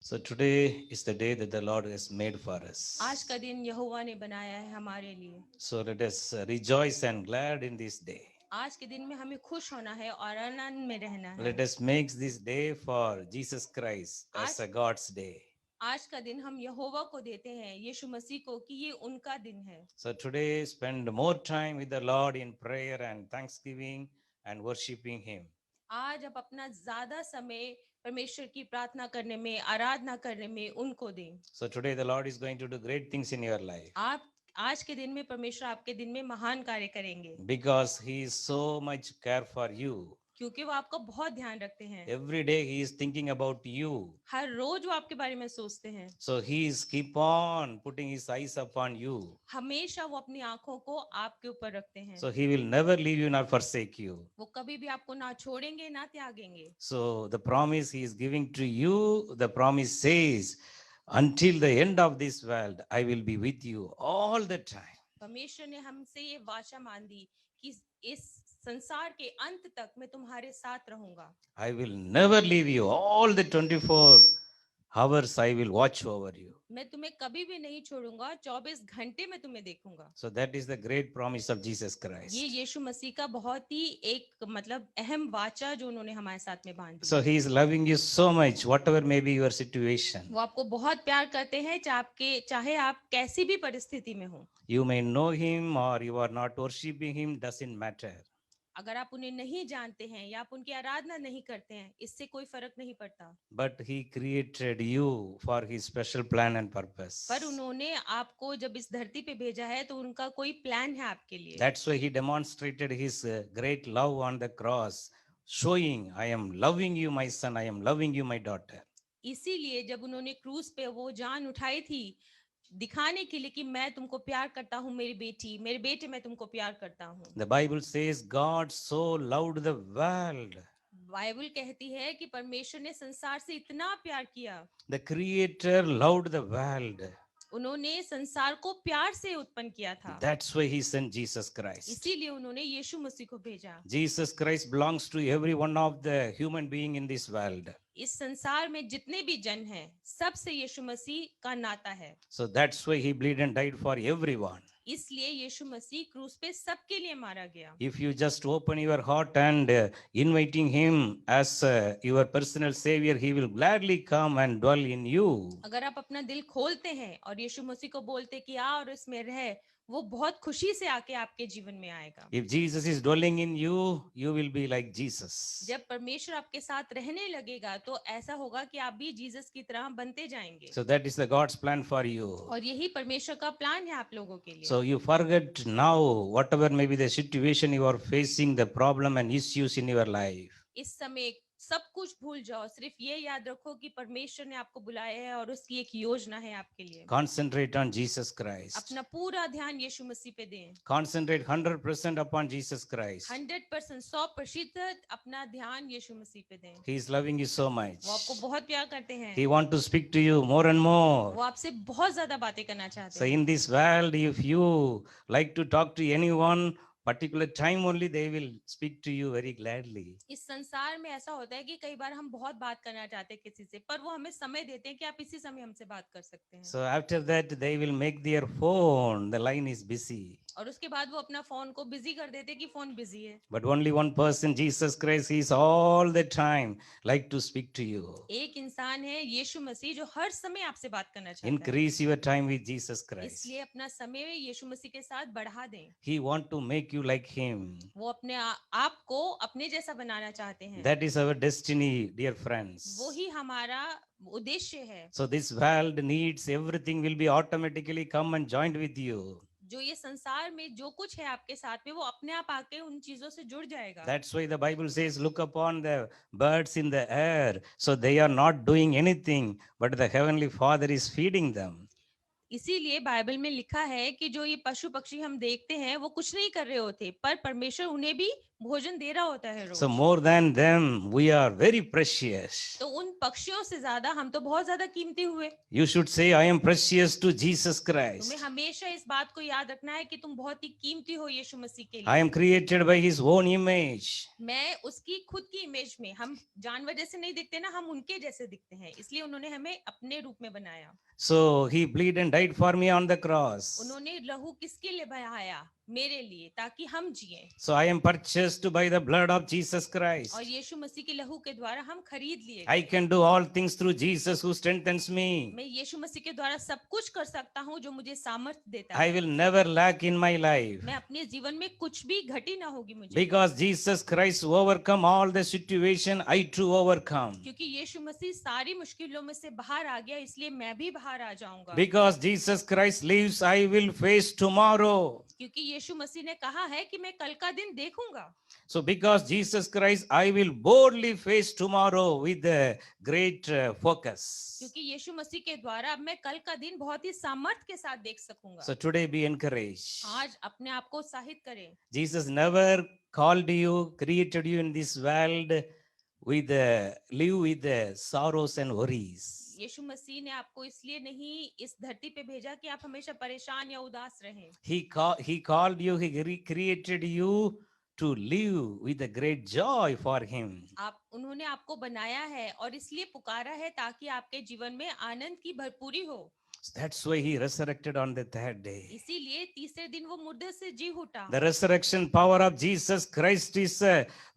So today is the day that the Lord has made for us. आज का दिन यहोवा ने बनाया है हमारे लिए। So let us rejoice and glad in this day. आज के दिन में हमें खुश होना है और आनंद में रहना है। Let us make this day for Jesus Christ as आज a God's day. आज का दिन हम यहोवा को देते हैं, यीशु मसीह को, कि ये उनका दिन है। So today spend more time with the Lord in prayer and thanksgiving and worshiping Him. आज आप अपना ज्यादा समय परमेश्वर की प्रार्थना करने में, आराधना करने में उनको दें। So today the Lord is going to do great things in your life आप आज के दिन में परमेश्वर आपके दिन में महान कार्य करेंगे, because He is so much care for you. क्योंकि वो आपका बहुत ध्यान रखते हैं। Every day He is thinking about you. हर रोज वो आपके बारे में सोचते हैं। So He is keep on putting His eyes upon you. हमेशा वो अपनी आंखों को आपके ऊपर रखते हैं। So He will never leave you nor forsake you. वो कभी भी आपको ना छोड़ेंगे ना त्यागेंगे। So the promise He is giving to you, the promise says, until the end of this world, I will be with you all the time. परमेश्वर ने हमसे ये वाचा मान दी कि इस संसार के अंत तक मैं तुम्हारे साथ रहूंगा। I will never leave you. All the 24 hours I will watch over you. मैं तुम्हें कभी भी नहीं छोड़ूंगा, 24 घंटे में तुम्हें देखूंगा। So that is the great promise of Jesus ये Christ. यीशु मसीह का बहुत ही एक मतलब अहम वाचा जो उन्होंने हमारे साथ में बांध दी। So He is loving you so much, whatever may be your situation. वो आपको बहुत प्यार करते हैं, चाहे आप कैसी भी परिस्थिति में हो। You may know Him or you are not worshiping Him, doesn't matter. अगर आप उन्हें नहीं जानते हैं या आप उनकी आराधना नहीं करते हैं, इससे कोई फर्क नहीं पड़ता। But He created you for His special plan and purpose. पर उन्होंने आपको जब इस धरती पे भेजा है तो उनका कोई प्लान है आपके लिए। That's why He demonstrated His great love on the cross, showing, I am loving you, my son, I am loving you, my daughter. इसीलिए जब उन्होंने क्रूस पे वो जान उठाई थी, दिखाने के लिए कि मैं तुमको प्यार करता हूँ मेरी बेटी, मेरे बेटे मैं तुमको प्यार करता हूँ। The Bible says God so loved the world. Bible कहती है कि परमेश्वर ने संसार से इतना प्यार किया। The Creator loved the world. उन्होंने संसार को प्यार से उत्पन्न किया था। That's why He sent Jesus Christ. इसीलिए उन्होंने यीशु मसीह को भेजा। Jesus Christ belongs to every one of the human being in this world. इस संसार में जितने भी जन हैं, सबसे यीशु मसीह का नाता है। So that's why He bled and died for everyone. इसलिए यीशु मसीह क्रूस पे सबके लिए मारा गया। If you just open your heart and inviting Him as your personal Savior, He will gladly come and dwell in you. अगर आप अपना दिल खोलते हैं और यीशु मसीह को बोलते कि आ और इसमें रह, वो बहुत खुशी से आके आपके जीवन में आएगा। If Jesus is dwelling in you, you will be like Jesus. जब परमेश्वर आपके साथ रहने लगेगा तो ऐसा होगा कि आप भी जीसस की तरह बनते जाएंगे। So that is the God's plan for you. और यही परमेश्वर का प्लान है आप लोगों के लिए। So you forget now whatever may be the situation you are facing, the problem and issues in your life. इस समय सब कुछ भूल जाओ, सिर्फ ये याद रखो कि परमेश्वर ने आपको बुलाया है और उसकी एक योजना है आपके लिए। Concentrate on Jesus Christ. अपना पूरा ध्यान यीशु मसीह पे दें। Concentrate 100% upon Jesus Christ. 100%, 100% अपना ध्यान यीशु मसीह पे दें। He is loving you so much. वो आपको बहुत प्यार करते हैं। He wants to speak to you more and more. वो आपसे बहुत ज्यादा बातें करना चाहते So हैं। in this world, if you like to talk to anyone, particular time only they will speak to you very gladly. इस संसार में ऐसा होता है कि कई बार हम बहुत बात करना चाहते हैं किसी से, पर वो हमें समय देते हैं कि आप इसी समय हमसे बात कर सकते हैं। So after that, they will make their phone, the line is busy. और उसके बाद वो अपना फोन को बिजी कर देते हैं कि फोन बिजी है। But only one person, Jesus Christ, He is all the time like to speak to you. एक इंसान है यीशु मसीह जो हर समय आपसे बात करना चाहता है। Increase your time with Jesus Christ. इसलिए अपना समय यीशु मसीह के साथ बढ़ा दें। He want to make you like Him. वो अपने आप को अपने जैसा बनाना चाहते हैं। That is our destiny, dear friends. वो ही हमारा उद्देश्य है। So this world needs everything will be automatically come and joined with you. जो ये संसार में जो कुछ है आपके साथ में, वो अपने आप आके उन चीजों से जुड़ जाएगा। That's why the Bible says, look upon the birds in the air. So they are not doing anything, but the Heavenly Father is feeding them. इसीलिए बाइबल में लिखा है कि जो ये पशु पक्षी हम देखते हैं वो कुछ नहीं कर रहे होते, पर परमेश्वर उन्हें भी भोजन दे रहा होता है So rose. more than them, we are very precious. तो उन पक्षियों से ज्यादा हम तो बहुत ज्यादा कीमती हुए। You should say, I am precious to Jesus तुम्हें Christ. हमेशा इस बात को याद रखना है कि तुम बहुत ही कीमती हो यीशु मसीह के I लिए। am created by His own image. मैं उसकी खुद की इमेज में, हम जानवर जैसे नहीं दिखते ना, हम उनके जैसे दिखते हैं, इसलिए उन्होंने हमें अपने रूप में बनाया। So He bled and died for me on the cross. उन्होंने लहू किसके लिए बहाया? मेरे लिए, ताकि हम जिए। So I am purchased by the blood of Jesus Christ. और यीशु मसीह के लहू के द्वारा हम खरीद लिए। I can do all things through Jesus who strengthens me. मैं यीशु मसीह के द्वारा सब कुछ कर सकता हूँ जो मुझे सामर्थ्य देता I है। will never lack in my life. मैं अपने जीवन में कुछ भी घटी ना होगी मुझे, Because Jesus Christ overcome all the situation, I too overcome. क्योंकि यीशु मसीह सारी मुश्किलों में से बाहर आ गया, इसलिए मैं भी बाहर आ जाऊंगा। Because Jesus Christ lives, I will face tomorrow. क्योंकि यीशु मसीह ने कहा है कि मैं कल का दिन देखूंगा। So because Jesus Christ, I will boldly face tomorrow with a great focus. क्योंकि यीशु मसीह के द्वारा अब मैं कल का दिन बहुत ही सामर्थ्य के साथ देख सकूंगा। So today be encouraged. आज अपने आप को उत्साहित करें। Jesus never called you, created you in this world with live with sorrows and worries. यीशु मसीह ने आपको इसलिए नहीं इस धरती पे भेजा कि आप हमेशा परेशान या उदास रहें। He called you, He created you to live with a great joy for Him. उन्होंने आपको बनाया है और इसलिए पुकारा है ताकि आपके जीवन में आनंद की भरपूरी हो। That's why He resurrected on the third day. इसीलिए तीसरे दिन वो मुर्दे से जी उठा। The resurrection power of Jesus Christ is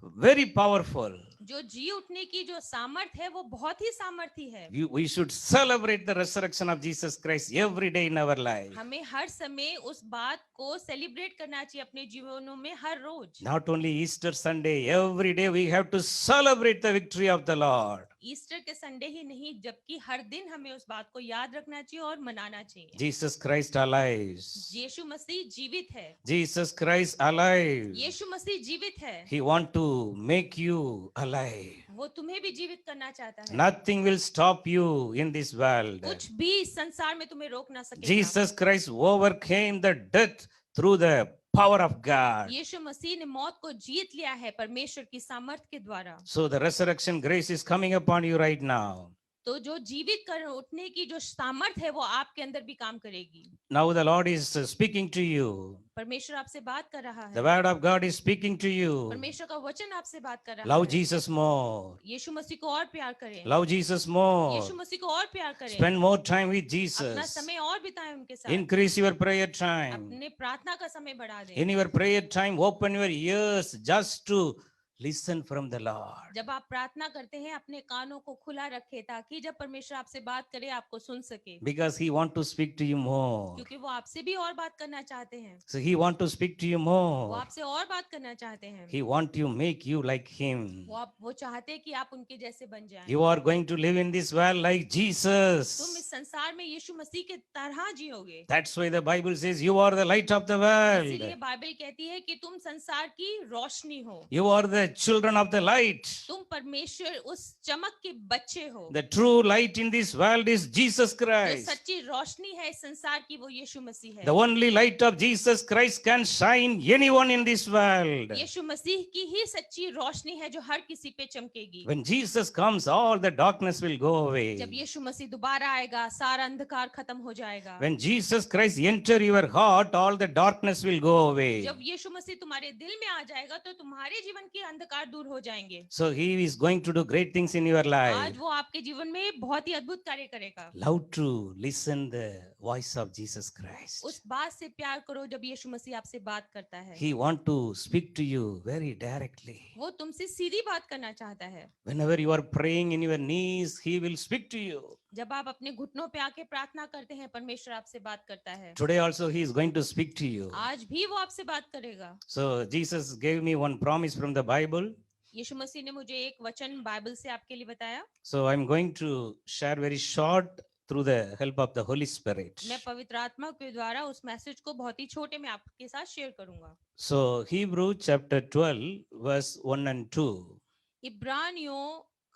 very powerful. जो जी उठने की जो सामर्थ है वो बहुत ही सामर्थी है। We should celebrate the resurrection of Jesus Christ every day in our life. हमें हर समय उस बात को सेलिब्रेट करना चाहिए अपने जीवनों में हर रोज। Not only Easter Sunday, every day we have to celebrate the victory of the Lord. Easter के संडे ही नहीं, जबकि हर दिन हमें उस बात को याद रखना चाहिए और मनाना चाहिए। Jesus Christ alive. यीशु मसीह जीवित है। Jesus Christ alive. यीशु मसीह जीवित है। He want to make you alive. वो तुम्हें भी जीवित करना चाहता है। Nothing will stop you in this world. कुछ भी इस संसार में तुम्हें रोक ना सकेगा। Jesus Christ overcame the death through the power of God. यीशु मसीह ने मौत को जीत लिया है परमेश्वर की सामर्थ के द्वारा। So the resurrection grace is coming upon you right now. तो जो जीवित कर उठने की जो सामर्थ है वो आपके अंदर भी काम करेगी। Now the Lord is speaking to you. परमेश्वर आपसे बात कर रहा The है। word of God is speaking to you. परमेश्वर का वचन आपसे बात कर रहा Love है। Jesus more. यीशु मसीह को और प्यार करें। Love Jesus more. यीशु मसीह को और प्यार करें। Spend more time with अपना Jesus. समय और बिताएं उनके साथ। Increase your prayer time. अपने प्रार्थना का समय बढ़ा दें। In your prayer time, open your ears just to listen from the Lord. जब आप प्रार्थना करते हैं अपने कानों को खुला रखें ताकि जब परमेश्वर आपसे बात करे आपको सुन सके। Because He want to speak to you more. क्योंकि वो आपसे भी और बात करना चाहते हैं। So He want to speak to you वो more. आपसे और बात करना चाहते हैं। He want to make you like Him. वो चाहते हैं कि आप उनके जैसे बन जाएं। You are going to live in this world like तुम Jesus. इस संसार में यीशु मसीह के तरह जियोगे। That's why the Bible says you are the light of the इसीलिए world. बाइबल कहती है कि तुम संसार की रोशनी हो। You are the children of the light. तुम परमेश्वर उस चमक के बच्चे हो। The true light in this world is Jesus जो Christ. सच्ची रोशनी है इस संसार की वो यीशु मसीह है। The only light of Jesus Christ can shine anyone in this world. यीशु मसीह की ही सच्ची रोशनी है जो हर किसी पे चमकेगी। When Jesus comes, all the darkness will go जब away. यीशु मसीह दोबारा आएगा सारा अंधकार खत्म हो जाएगा। When Jesus Christ enter your heart, all the darkness will go away. जब यीशु मसीह तुम्हारे दिल में आ जाएगा तो तुम्हारे जीवन के अंधकार दूर हो जाएंगे। So He is going to do great things in your आज life. वो आपके जीवन में बहुत ही अद्भुत कार्य करेगा। Love to listen the voice of Jesus Christ. उस बात से प्यार करो जब यीशु मसीह आपसे बात करता है। He want to speak to you very directly. वो तुमसे सीधी बात करना चाहता है। Whenever you are praying in your knees, He will speak to you. जब आप अपने घुटनों पे आके प्रार्थना करते हैं परमेश्वर आपसे बात करता है। Today also He is going to speak to you. आज भी वो आपसे बात करेगा। So Jesus gave me one promise from the Bible. यीशु मसीह ने मुझे एक वचन बाइबल से आपके लिए बताया। So I'm going to share very short through the help of the Holy Spirit. मैं पवित्र आत्मा के द्वारा उस मैसेज को बहुत ही छोटे में आपके साथ शेयर करूंगा। So Hebrew chapter 12 verse 1 and 2. इब्रानियों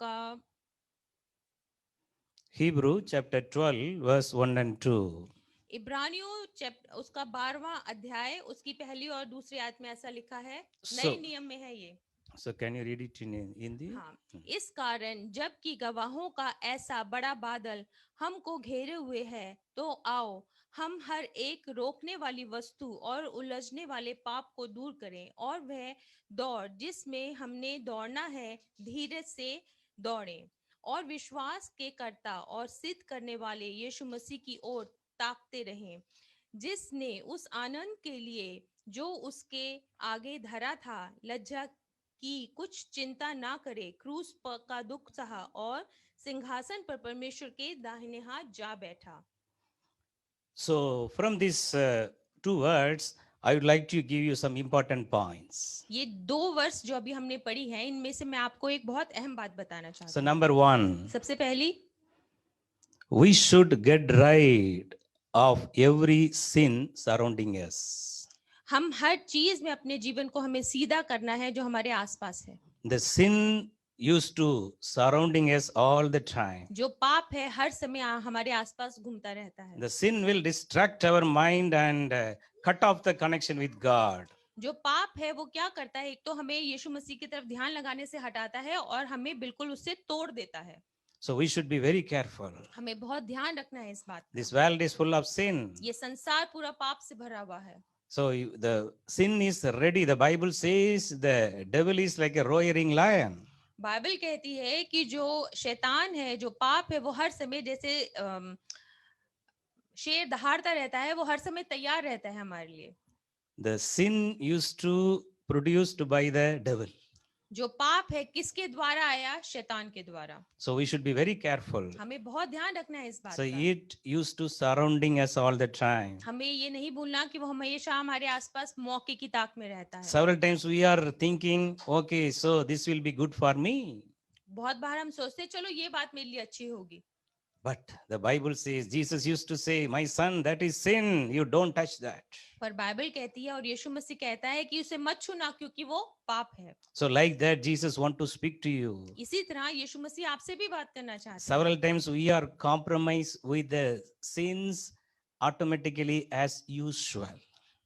का Hebrew chapter 12 verse 1 and 2. इब्रानियों उसका 12वां अध्याय उसकी पहली और दूसरी आयत में ऐसा लिखा है, नए So, नियम में है ये। so can you read it in Hindi? हाँ, इस कारण जबकि गवाहों का ऐसा बड़ा बादल हमको घेरे हुए है, तो आओ हम हर एक रोकने वाली वस्तु और उलझने वाले पाप को दूर करें और वह दौड़ जिसमें हमने दौड़ना है धीरज से दौड़ें और विश्वास के कर्ता और सिद्ध करने वाले यीशु मसीह की ओर ताकते रहें, जिसने उस आनंद के लिए जो उसके आगे धरा था लज्जा की कुछ चिंता ना करे, क्रूस का दुख सहा और सिंहासन पर परमेश्वर के दाहिने हाथ जा बैठा। So, from these two words, I would like to give you some important points. ये दो वर्ष जो अभी हमने पढ़ी है, इनमें से मैं आपको एक बहुत अहम बात बताना चाहता So, हूँ। number one, सबसे पहली, we should get rid of every sin surrounding us. हम हर चीज में अपने जीवन को हमें सीधा करना है जो हमारे आसपास है। The sin used to surrounding us all the time. जो पाप है हर समय हमारे आसपास घूमता रहता है। The sin will distract our mind and cut off the connection with God. जो पाप है वो क्या करता है, एक तो हमें यीशु मसीह की तरफ ध्यान लगाने से हटाता है और हमें बिल्कुल उससे तोड़ देता है। So we should be very careful. हमें बहुत ध्यान रखना है इस बात का। This world is full of sin. ये संसार पूरा पाप से भरा हुआ है। So the sin is ready. The Bible says the devil is like a roaring lion. Bible कहती है कि जो शैतान है, जो पाप है, वो हर समय जैसे शेर दहाड़ता रहता है, वो हर समय तैयार रहता है हमारे लिए। The sin used to produced by the devil. जो पाप है किसके द्वारा आया? शैतान के द्वारा। So we should be very careful. हमें बहुत ध्यान रखना है इस बात So का। it used to surrounding us all the time. हमें ये नहीं भूलना कि वो हमेशा हमारे आसपास मौके की ताक में रहता है। Several times we are thinking, okay, so this will be good for me. बहुत बार हम सोचते हैं चलो ये बात मेरे लिए अच्छी होगी, But the Bible says, Jesus used to say, my son, that is sin. You don't touch that. पर बाइबल कहती है और यीशु मसीह कहता है कि उसे मत छूना क्योंकि वो पाप है। So like that, Jesus want to speak to you. इसी तरह यीशु मसीह आपसे भी बात करना चाहते हैं। Several times we are compromised with the sins automatically as usual.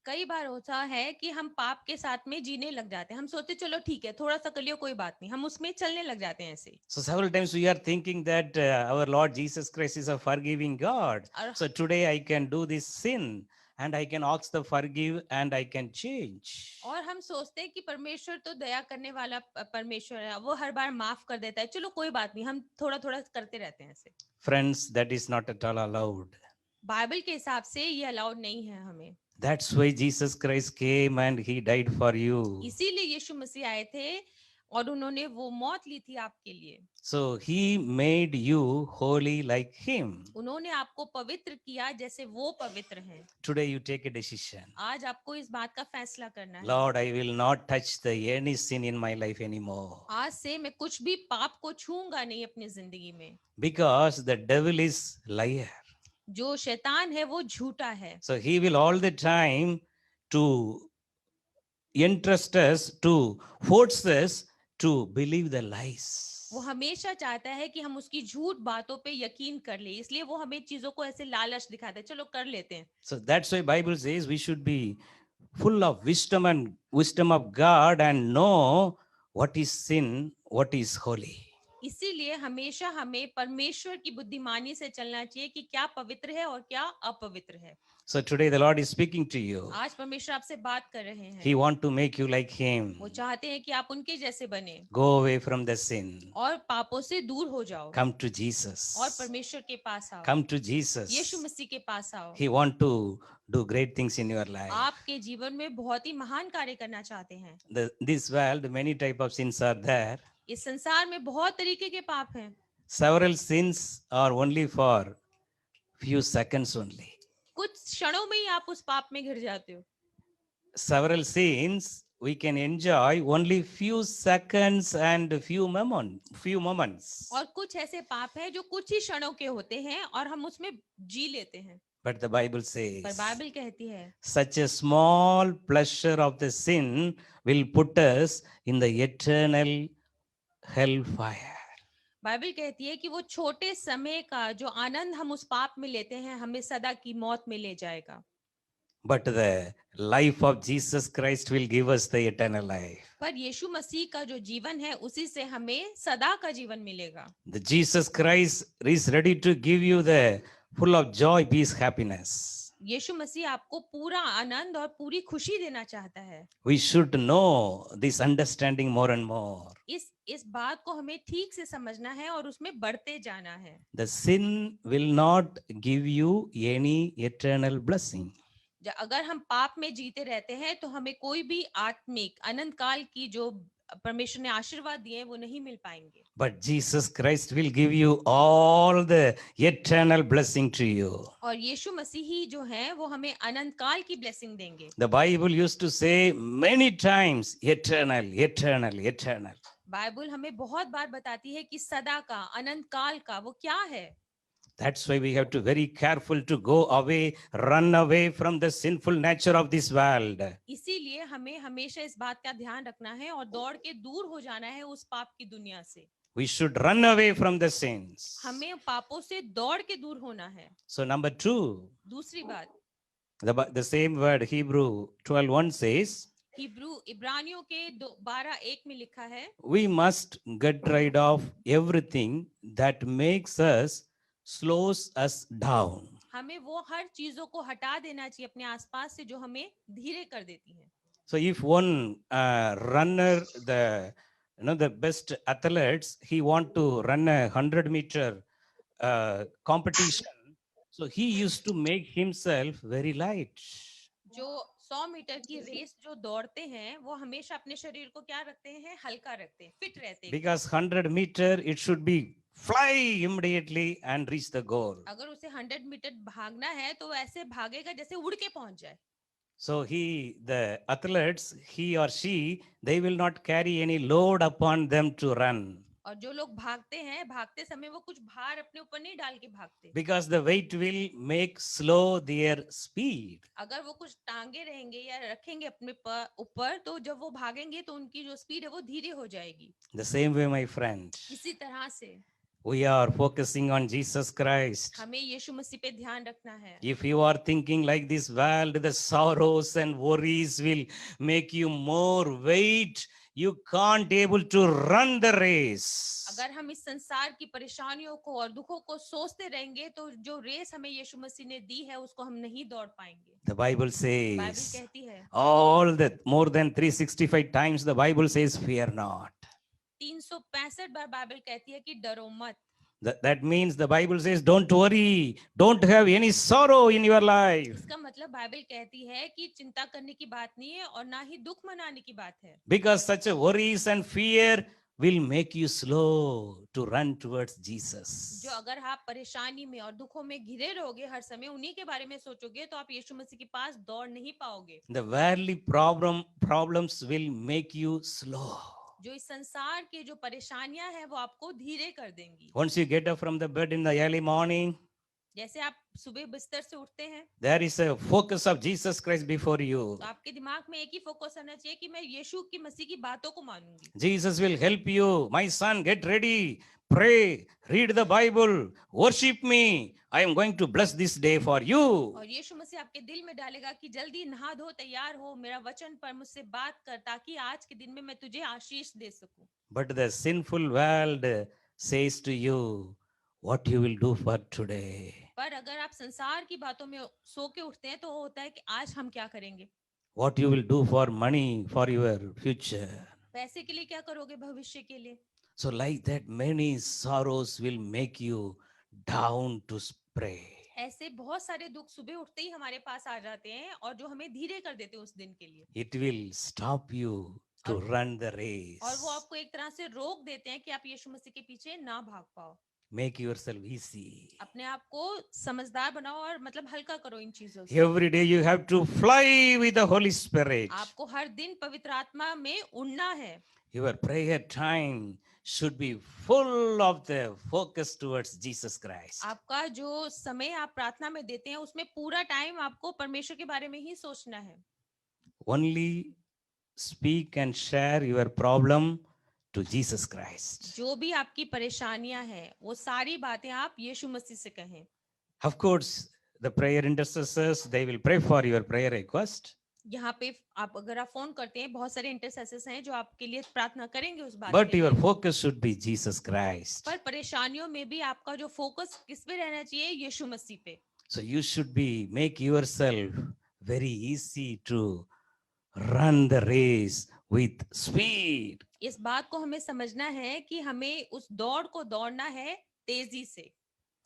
कई बार होता है कि हम पाप के साथ में जीने लग जाते हैं। हम सोचते चलो ठीक है, थोड़ा सा कर लियो, कोई बात नहीं, हम उसमें चलने लग जाते हैं ऐसे। So several times we are thinking that our Lord Jesus Christ is a forgiving God. और So today I can do this sin and I can ask the forgive and I can change. और हम सोचते हैं कि परमेश्वर तो दया करने वाला परमेश्वर है, वो हर बार माफ कर देता है, चलो कोई बात नहीं, हम थोड़ा थोड़ा करते रहते हैं ऐसे। Friends, that is not at all allowed. Bible के हिसाब से ये अलाउड नहीं है हमें। That's why Jesus Christ came and he died for you. इसीलिए यीशु मसीह आए थे और उन्होंने वो मौत ली थी आपके लिए। So he made you holy like him. उन्होंने आपको पवित्र किया जैसे वो पवित्र हैं। Today you take a decision. आज आपको इस बात का फैसला करना है। Lord, I will not touch the any sin in my life anymore. आज से मैं कुछ भी पाप को छूंगा नहीं अपनी जिंदगी में। Because the devil is liar. जो शैतान है वो झूठा है। So he will all the time to entrust us, to force us to believe the lies. वो हमेशा चाहता है कि हम उसकी झूठ बातों पे यकीन कर ले, इसलिए वो हमें चीजों को ऐसे लालच दिखाता है, चलो कर लेते हैं। So that's why Bible says we should be full of wisdom and wisdom of God and know what is sin, what is holy. इसीलिए हमेशा हमें परमेश्वर की बुद्धिमानी से चलना चाहिए कि क्या पवित्र है और क्या अपवित्र है। So today the Lord is speaking to you. आज परमेश्वर आपसे बात कर रहे हैं। He want to make you like him. वो चाहते हैं कि आप उनके जैसे बने Go away from the sin. और पापों से दूर हो जाओ Come to Jesus. और परमेश्वर के पास आओ। Come to Jesus. यीशु मसीह के पास आओ। He want to do great things in your life. आपके जीवन में बहुत ही महान कार्य करना चाहते हैं। This world, many type of sins are there. इस संसार में बहुत तरीके के पाप हैं। Several sins are only for few seconds only. कुछ क्षणों में ही आप उस पाप में घिर जाते हो। Several sins we can enjoy only few seconds and few moments. और कुछ ऐसे पाप हैं जो कुछ ही क्षणों के होते हैं और हम उसमें जी लेते हैं। But the Bible पर says बाइबल कहती है such a small pleasure of the sin will put us in the eternal hellfire. Bible कहती है कि वो छोटे समय का जो आनंद हम उस पाप में लेते हैं हमें सदा की मौत में ले जाएगा, But the life of Jesus Christ will give us the eternal life. पर यीशु मसीह का जो जीवन है उसी से हमें सदा का जीवन मिलेगा। The Jesus Christ is ready to give you the full of joy, peace, happiness. यीशु मसीह आपको पूरा आनंद और पूरी खुशी देना चाहता है। We should know this understanding more and more. इस बात को हमें ठीक से समझना है और उसमें बढ़ते जाना है। The sin will not give you any eternal blessing. अगर हम पाप में जीते रहते हैं तो हमें कोई भी आत्मिक अनंत काल की जो परमेश्वर ने आशीर्वाद दिए हैं वो नहीं मिल पाएंगे। But Jesus Christ will give you all the eternal blessing to you. और यीशु मसीह ही जो है वो हमें अनंत काल की ब्लेसिंग देंगे। The Bible used to say many times, eternal, eternal, eternal. Bible हमें बहुत बार बताती है कि सदा का अनंत काल का वो क्या है। That's why we have to very careful to go away, run away from the sinful nature of this world. इसीलिए हमें हमेशा इस बात का ध्यान रखना है और दौड़ के दूर हो जाना है उस पाप की दुनिया से। We should run away from the sins. हमें पापों से दौड़ के दूर होना है। So number 2, दूसरी बात, the same word Hebrew 12:1 says, इब्रानियों के 12:1 में लिखा है, we must get rid of everything that makes us, slows us down. हमें वो हर चीजों को हटा देना चाहिए अपने आसपास से जो हमें धीरे कर देती है। So if one runner, the best athletes, he want to run a 100-meter competition, so he used to make himself very light. जो 100 मीटर की रेस जो दौड़ते हैं वो हमेशा अपने शरीर को क्या रखते हैं, हल्का रखते हैं, फिट रहते हैं। Because 100-meter, it should be fly immediately and reach the goal. अगर उसे 100 मीटर भागना है तो ऐसे भागेगा जैसे उड़ के पहुंच जाए। So the athletes, he or she, they will not carry any load upon them to run. और जो लोग भागते हैं भागते समय वो कुछ भार अपने ऊपर नहीं डाल के भागते, Because the weight will make slow their speed. अगर वो कुछ टांगे रहेंगे या रखेंगे अपने ऊपर तो जब वो भागेंगे तो उनकी जो स्पीड है वो धीरे हो जाएगी। The same way, my friend, इसी तरह से we are focusing on Jesus Christ. हमें यीशु मसीह पे ध्यान रखना है। If you are thinking like this world, the sorrows and worries will make you more weight, you can't able to run the race. अगर हम इस संसार की परेशानियों को और दुखों को सोचते रहेंगे तो जो रेस हमें यीशु मसीह ने दी है उसको हम नहीं दौड़ पाएंगे। The Bible बाइबल says, कहती है all the more than 365 times the Bible says, fear not. 365 bar Bible कहती है कि डरो मत। That means the Bible says, don't worry, don't have any sorrow in your life. इसका मतलब बाइबल कहती है कि चिंता करने की बात नहीं है और ना ही दुख मनाने की बात है। Because such a worries and fear will make you slow to run towards Jesus. जो अगर आप परेशानी में और दुखों में घिरे रहोगे हर समय उन्हीं के बारे में सोचोगे तो आप यीशु मसीह के पास दौड़ नहीं पाओगे। The worldly problems will make you slow. जो इस संसार की जो परेशानियां हैं वो आपको धीरे कर देंगी। Once you get up from the bed in the early morning, जैसे आप सुबह बिस्तर से उठते हैं there is a focus of Jesus Christ before you. तो आपके दिमाग में एक ही फोकस होना चाहिए कि मैं यीशु की मसीह की बातों को मानूंगी। Jesus will help you. My son, get ready, pray, read the Bible, worship me. I am going to bless this day for you. और यीशु मसीह आपके दिल में डालेगा कि जल्दी नहा धो तैयार हो, मेरा वचन पर मुझसे बात कर ताकि आज के दिन में मैं तुझे आशीष दे सकूं। But the sinful world says to you, what you will do for today. पर अगर आप संसार की बातों में सो के उठते हैं तो होता है कि आज हम क्या करेंगे, What you will do for money, for your future. पैसे के लिए क्या करोगे, भविष्य के लिए। So like that, many sorrows will make you down to pray. ऐसे बहुत सारे दुख सुबह उठते ही हमारे पास आ जाते हैं और जो हमें धीरे कर देते हैं उस दिन के लिए। It will stop you to run the race. और वो आपको एक तरह से रोक देते हैं कि आप यीशु मसीह के पीछे ना भाग पाओ। Make yourself easy. अपने आप को समझदार बनाओ और मतलब हल्का करो इन चीजों से। Every day you have to fly with the Holy Spirit. आपको हर दिन पवित्र आत्मा में उड़ना है। Your prayer time should be full of the focus towards Jesus Christ. आपका जो समय आप प्रार्थना में देते हैं उसमें पूरा टाइम आपको परमेश्वर के बारे में ही सोचना है। Only speak and share your problem to Jesus Christ. जो भी आपकी परेशानियां हैं वो सारी बातें आप यीशु मसीह से कहें. Of course, the prayer intercessors, they will pray for your prayer request. यहाँ पे आप अगर आप फोन करते हैं, बहुत सारे इंटरसेसर्स हैं जो आपके लिए प्रार्थना करेंगे उस बात But के your लिए. focus should be Jesus Christ. पर परेशानियों में भी आपका जो फोकस किस पे रहना चाहिए? यीशु मसीह पे. So you should be make yourself very easy to run the race with speed. इस बात को हमें समझना है कि हमें उस दौड़ को दौड़ना है तेजी से.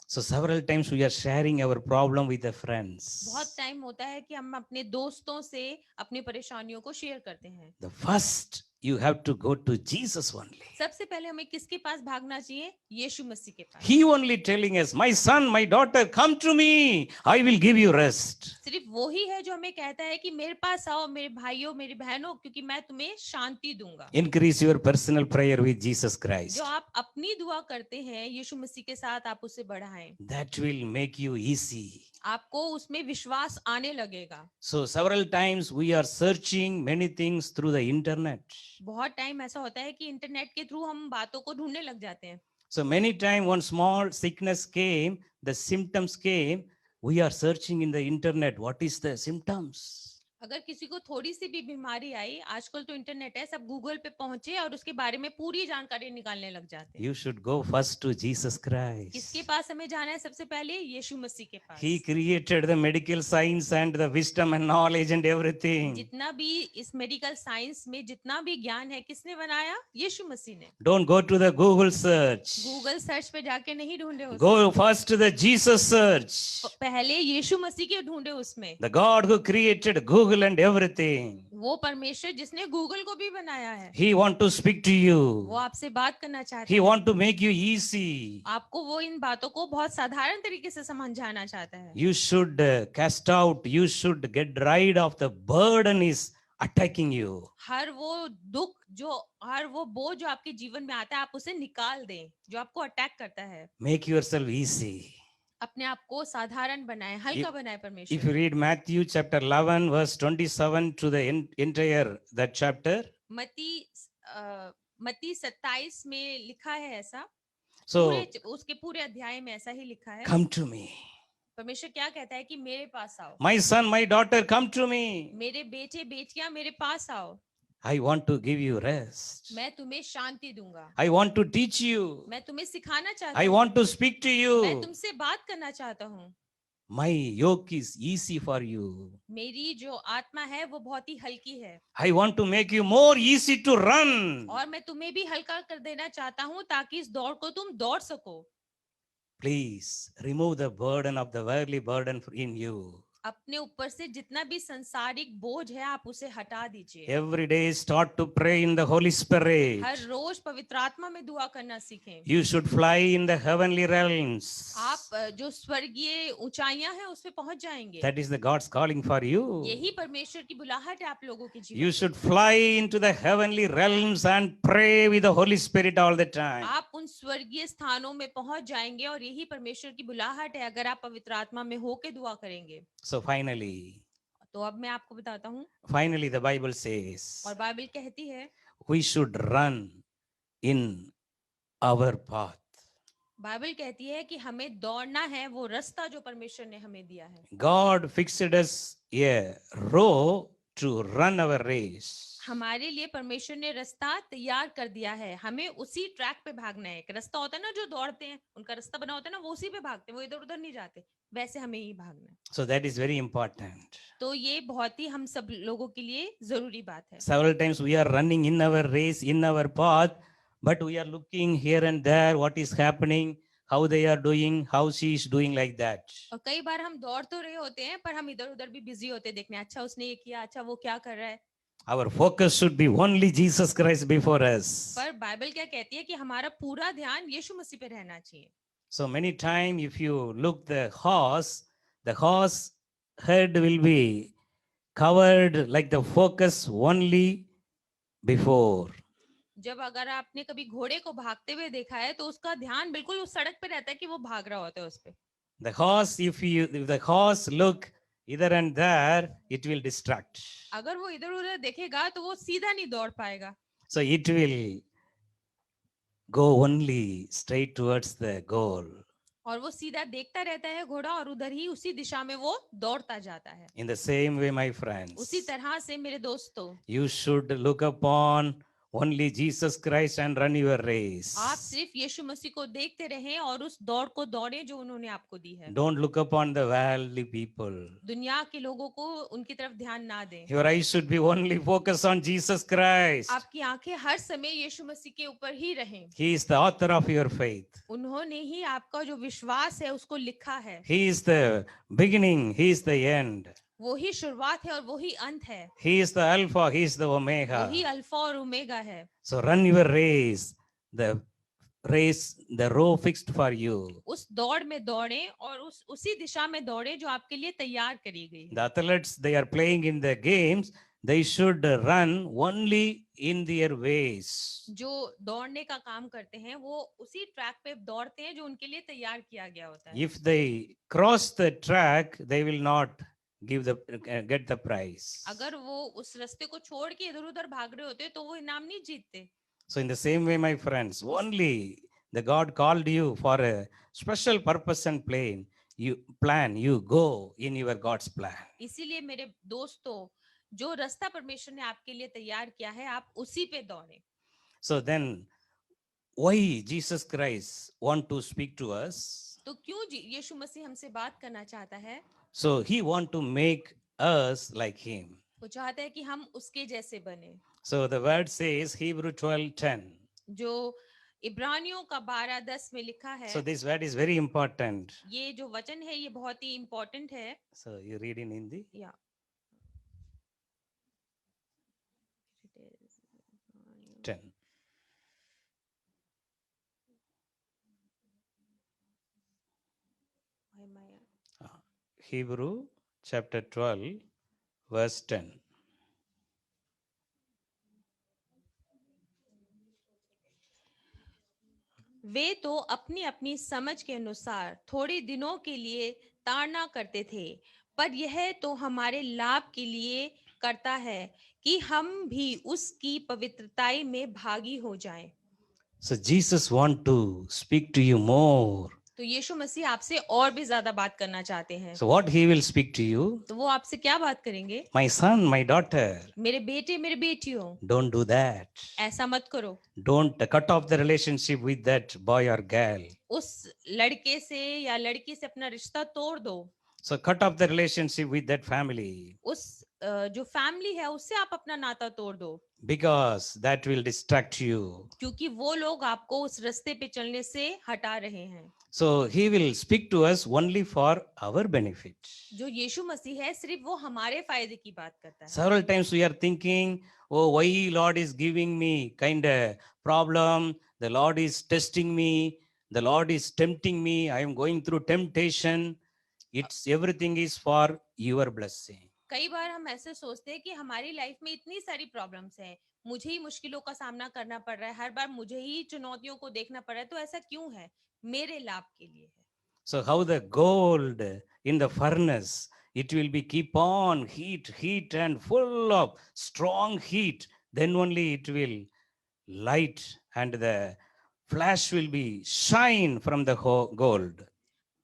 So several times we are sharing our problem with the बहुत friends. टाइम होता है कि हम अपने दोस्तों से अपनी परेशानियों को शेयर करते हैं. The first you have to go to Jesus only. सबसे पहले हमें किसके पास भागना चाहिए? यीशु मसीह के पास. He only telling us, my son, my daughter, come to me. I will give you rest. सिर्फ वो ही है जो हमें कहता है कि मेरे पास आओ मेरे भाइयों मेरी बहनों, क्योंकि मैं तुम्हें शांति दूंगा. Increase your personal prayer with Jesus Christ. जो आप अपनी दुआ करते हैं यीशु मसीह के साथ, आप उसे बढ़ाएं. That will make you easy. आपको उसमें विश्वास आने लगेगा. So several times we are searching many things through the internet. बहुत टाइम ऐसा होता है कि इंटरनेट के थ्रू हम बातों को ढूंढने लग जाते हैं. So many times one small sickness came, the symptoms came, we are searching in the internet, what is the symptoms? अगर किसी को थोड़ी सी भी बीमारी आई, आजकल तो इंटरनेट है, सब गूगल पे पहुंचे और उसके बारे में पूरी जानकारी निकालने लग जाते हैं. You should go first to Jesus किसके Christ. पास हमें जाना है? सबसे पहले यीशु मसीह के पास. He created the medical science and the wisdom and knowledge and everything. जितना भी इस मेडिकल साइंस में जितना भी ज्ञान है, किसने बनाया? यीशु मसीह ने. Don't go to the Google search. Google search पे जाके नहीं ढूंढे उसे. Go first to the Jesus search. पहले यीशु मसीह के ढूंढे उसमें. The God who created Google and everything. वो परमेश्वर जिसने गूगल को भी बनाया है, He want to speak to वो you. आपसे बात करना चाहता He है. want to make you easy. आपको वो इन बातों को बहुत साधारण तरीके से समझाना चाहता है. You should cast out, you should get rid of the burden is attacking you. हर वो दुख हर वो बोझ जो आपके जीवन में आता है, आप उसे निकाल दें जो आपको अटैक करता है. Make yourself easy. अपने आप को साधारण बनाए, हल्का बनाए If you परमेश्वर. read Matthew chapter 11 verse 27 to the entire that chapter, मत्ती 27 में लिखा है ऐसा. so उसके पूरे अध्याय में ऐसा ही लिखा है. come to me. परमेश्वर क्या कहता है कि मेरे पास आओ. My son, my daughter, come to me. मेरे बेटे बेटियां मेरे पास आओ. I want to give you rest. मैं तुम्हें शांति दूंगा. I want to teach you. मैं तुम्हें सिखाना चाहता I हूँ. want to speak to मैं you. तुमसे बात करना चाहता हूँ. My yoke is easy for you. मेरी जो आत्मा है वो बहुत ही हल्की है, I want to make you more easy to run. और मैं तुम्हें भी हल्का कर देना चाहता हूँ ताकि इस दौड़ को तुम दौड़ सको. Please remove the burden of the worldly burden in you. अपने ऊपर से जितना भी संसारिक बोझ है आप उसे हटा दीजिए. Every day start to pray in the Holy Spirit. हर रोज पवित्र आत्मा में दुआ करना सीखें. You should fly in the heavenly realms. आप जो स्वर्गीय ऊंचाइयां हैं उस पे पहुंच जाएंगे. That is the God's calling for you. यही परमेश्वर की बुलाहट है आप लोगों के जीवन You में. should fly into the heavenly realms and pray with the Holy Spirit all the time. आप उन स्वर्गीय स्थानों में पहुंच जाएंगे और यही परमेश्वर की बुलाहट है अगर आप पवित्र आत्मा में होके दुआ करेंगे. So finally, तो अब मैं आपको बताता हूँ, the Bible says और बाइबल कहती है we should run in our path. Bible कहती है कि हमें दौड़ना है वो रास्ता जो परमेश्वर ने हमें दिया है. God fixed us a row to run our race. हमारे लिए परमेश्वर ने रास्ता तैयार कर दिया है, हमें उसी ट्रैक पे भागना है. एक रास्ता होता है ना जो दौड़ते हैं, उनका रास्ता बना होता है ना, वो उसी पे भागते हैं, वो इधर उधर नहीं जाते. वैसे हमें ही भागना है. So that is very important. तो ये बहुत ही हम सब लोगों के लिए जरूरी बात है. Several times we are running in our race, in our path, but we are looking here and there what is happening, how they are doing, how she is doing, like that. और कई बार हम दौड़ तो रहे होते हैं पर हम इधर उधर भी बिजी होते हैं देखने, अच्छा उसने ये किया, अच्छा वो क्या कर रहा है. Our focus should be only Jesus Christ before us. पर बाइबल क्या कहती है कि हमारा पूरा ध्यान यीशु मसीह पे रहना चाहिए. So many times if you look the horse head will be covered like the focus only before. जब अगर आपने कभी घोड़े को भागते हुए देखा है तो उसका ध्यान बिल्कुल उस सड़क पे रहता है कि वो भाग रहा होता है उस पे. The horse, if the horse look either and there, it will distract. अगर वो इधर उधर देखेगा तो वो सीधा नहीं दौड़ पाएगा. So it will go only straight towards the goal. और वो सीधा देखता रहता है घोड़ा और उधर ही उसी दिशा में वो दौड़ता जाता है। In the same way, my उसी friends, तरह से मेरे दोस्तों, you should look upon only Jesus Christ and run your आप race. सिर्फ यीशु मसीह को देखते रहें और उस दौड़ को दौड़ें जो उन्होंने आपको दी है। Don't look upon the worldly people. दुनिया के लोगों को उनकी तरफ ध्यान ना दें। Your eyes should be only focused on Jesus Christ. आपकी आंखें हर समय यीशु मसीह के ऊपर ही रहें। He is the author of your faith. उन्होंने ही आपका जो विश्वास है उसको लिखा है। He is the beginning. He is the end. वो ही शुरुआत है और वो ही अंत है। He is the Alpha. He is the Omega. वो ही अल्फा और ओमेगा है। So run your race. The race, the row fixed for you. उस दौड़ में दौड़ें और उसी दिशा में दौड़ें जो आपके लिए तैयार करी गई है। The athletes, they are playing in the games. They should run only in their ways. जो दौड़ने का काम करते हैं वो उसी ट्रैक पे दौड़ते हैं जो उनके लिए तैयार किया गया होता है। If they cross the track, they will not get the prize. अगर वो उस रास्ते को छोड़ के इधर उधर भाग रहे होते तो वो इनाम नहीं जीतते। So in the same way, my friends, only the God called you for a special purpose and plan. You go in your God's plan. इसीलिए मेरे दोस्तों, जो रास्ता परमेश्वर ने आपके लिए तैयार किया है आप उसी पे दौड़ें। So then, why Jesus Christ want to speak to us? तो क्यों यीशु मसीह हमसे बात करना चाहता है? So he want to make us like him. वो चाहता है कि हम उसके जैसे बने। So the word says Hebrew 12:10. जो इब्रानियों का 12:10 में लिखा है। So this word is very important. ये जो वचन है ये बहुत ही इम्पोर्टेंट है। So you read in Hindi. या 10. Hebrew chapter 12 verse 10. वे तो अपनी अपनी समझ के अनुसार थोड़े दिनों के लिए ताड़ना करते थे, पर यह तो हमारे लाभ के लिए करता है कि हम भी उसकी पवित्रताई में भागी हो जाएं। So Jesus want to speak to you more. तो यीशु मसीह आपसे और भी ज्यादा बात करना चाहते हैं। So what he will speak to you? तो वो आपसे क्या बात करेंगे? My son, my daughter, मेरे बेटे मेरे बेटियों, don't do that. ऐसा मत करो। Don't cut off the relationship with that boy or girl. उस लड़के से या लड़की से अपना रिश्ता तोड़ दो। So cut off the relationship with that family. उस जो फैमिली है उससे आप अपना नाता तोड़ दो। Because that will distract you. क्योंकि वो लोग आपको उस रास्ते पे चलने से हटा रहे हैं। So he will speak to us only for our benefit. जो यीशु मसीह है सिर्फ वो हमारे फायदे की बात करता है। Several times we are thinking, oh, why Lord is giving me kind of problem? The Lord is testing me. The Lord is tempting me. I am going through temptation. It's everything is for your blessing. कई बार हम ऐसे सोचते हैं कि हमारी life में इतनी सारी प्रॉब्लम्स हैं, मुझे ही मुश्किलों का सामना करना पड़ रहा है, हर बार मुझे ही चुनौतियों को देखना पड़ रहा है, तो ऐसा क्यों है? मेरे लाभ के लिए है। So how the gold in the furnace, it will be keep on heat and full of strong heat. Then only it will light and the flash will be shine from the gold.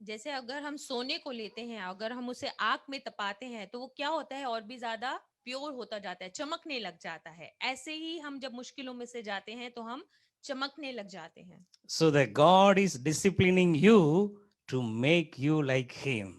जैसे अगर हम सोने को लेते हैं, अगर हम उसे आग में तपाते हैं तो वो क्या होता है, और भी ज्यादा प्योर होता जाता है, चमकने लग जाता है। ऐसे ही हम जब मुश्किलों में से जाते हैं तो हम चमकने लग जाते हैं। So the God is disciplining you to make you like him.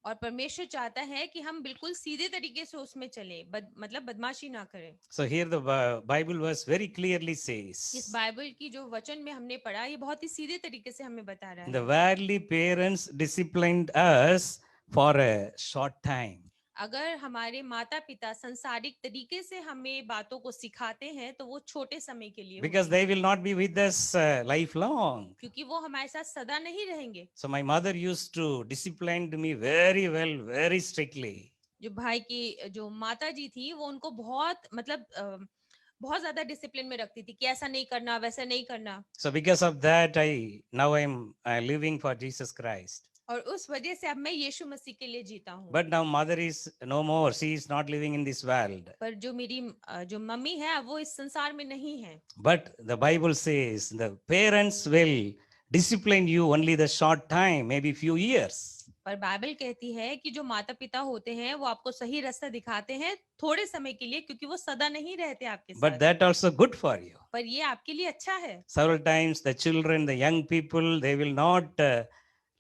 और परमेश्वर चाहता है कि हम बिल्कुल सीधे तरीके से उसमें चलें, मतलब बदमाशी ना करें। So here the Bible verse very clearly says. इस बाइबल की जो वचन में हमने पढ़ा ये बहुत ही सीधे तरीके से हमें बता रहा है। The worldly parents disciplined us for a short time. अगर हमारे माता पिता संसारिक तरीके से हमें बातों को सिखाते हैं तो वो छोटे समय के लिए, Because they will not be with us lifelong. क्योंकि वो हमारे साथ सदा नहीं रहेंगे। So my mother used to discipline me very well, very strictly. जो भाई की जो माता जी थी वो उनको बहुत मतलब बहुत ज्यादा डिसिप्लिन में रखती थी कि ऐसा नहीं करना, वैसा नहीं करना। So because of that, now I'm living for Jesus Christ. और उस वजह से अब मैं यीशु मसीह के लिए जीता हूँ। But now mother is no more. She is not living in this world. पर जो मेरी जो मम्मी है वो इस संसार में नहीं है। But the Bible says the parents will discipline you only the short time, maybe few years. पर बाइबल कहती है कि जो माता पिता होते हैं वो आपको सही रास्ता दिखाते हैं थोड़े समय के लिए, क्योंकि वो सदा नहीं रहते आपके But साथ। that also good for you. पर ये आपके लिए अच्छा है। Several times the children, the young people, they will not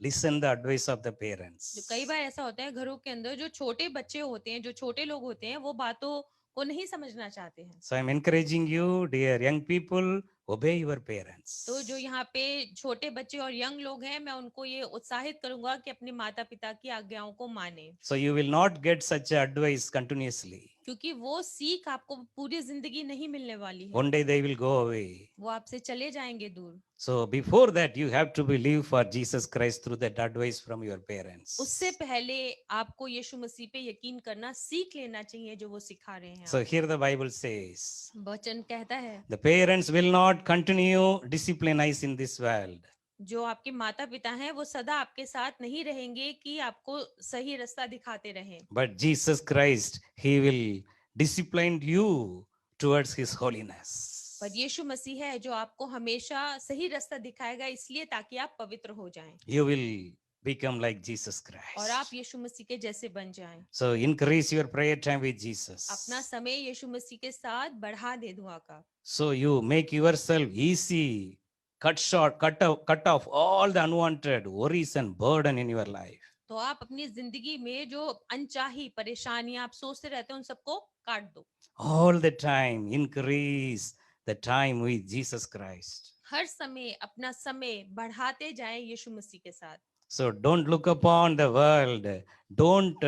listen the advice of the जो parents. कई बार ऐसा होता है घरों के अंदर, जो छोटे बच्चे होते हैं, जो छोटे लोग होते हैं, वो बातों को नहीं समझना चाहते हैं। So I'm encouraging you, dear young people, obey your parents. तो जो यहाँ पे छोटे बच्चे और यंग लोग हैं, मैं उनको ये उत्साहित करूंगा कि अपने माता पिता की आज्ञाओं को माने, So you will not get such advice continuously. क्योंकि वो सीख आपको पूरी जिंदगी नहीं मिलने वाली है। One day they will go away. वो आपसे चले जाएंगे दूर। So before that, you have to believe for Jesus Christ through that advice from your parents. उससे पहले आपको यीशु मसीह पे यकीन करना सीख लेना चाहिए, जो वो सिखा रहे हैं। So here the Bible says, वचन कहता है the parents will not continue discipline us in this world. जो आपके माता पिता हैं वो सदा आपके साथ नहीं रहेंगे कि आपको सही रास्ता दिखाते रहें, But Jesus Christ, He will discipline you towards His holiness. पर यीशु मसीह है जो आपको हमेशा सही रास्ता दिखाएगा, इसलिए ताकि आप पवित्र हो जाएं You will become like Jesus और आप Christ. यीशु मसीह के जैसे बन जाएं। So increase your prayer time with Jesus. अपना समय यीशु मसीह के साथ बढ़ा दे दुआ का। So you make yourself easy, cut short, cut off all the unwanted worries and burden in your life. तो आप अपनी जिंदगी में जो अनचाही परेशानियां आप सोचते रहते हैं उन सबको काट दो। All the time increase the time with Jesus Christ. हर समय अपना समय बढ़ाते जाएं यीशु मसीह के साथ। So don't look upon the world. Don't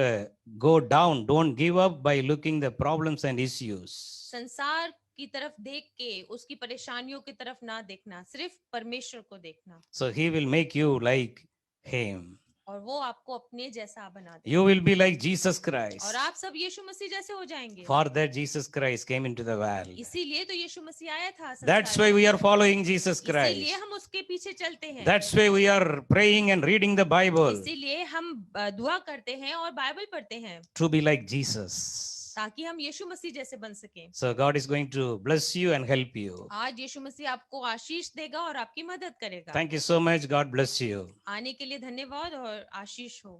go down. Don't give up by looking the problems and issues. संसार की तरफ देख के उसकी परेशानियों की तरफ ना देखना, सिर्फ परमेश्वर को देखना, So He will make you like Him. और वो आपको अपने जैसा बना दे। You will be like Jesus और Christ. आप सब यीशु मसीह जैसे हो जाएंगे। For that Jesus Christ came into the world. इसीलिए तो यीशु मसीह आया था संसार That's why में। we are following Jesus इसीलिए Christ. हम उसके पीछे चलते हैं। That's why we are praying and reading the Bible इसीलिए हम दुआ करते हैं और बाइबल पढ़ते हैं, to be like Jesus. ताकि हम यीशु मसीह जैसे बन सकें। So God is going to bless you and help you. आज यीशु मसीह आपको आशीष देगा और आपकी मदद करेगा। Thank you so much. God bless you. आने के लिए धन्यवाद और आशीष हो।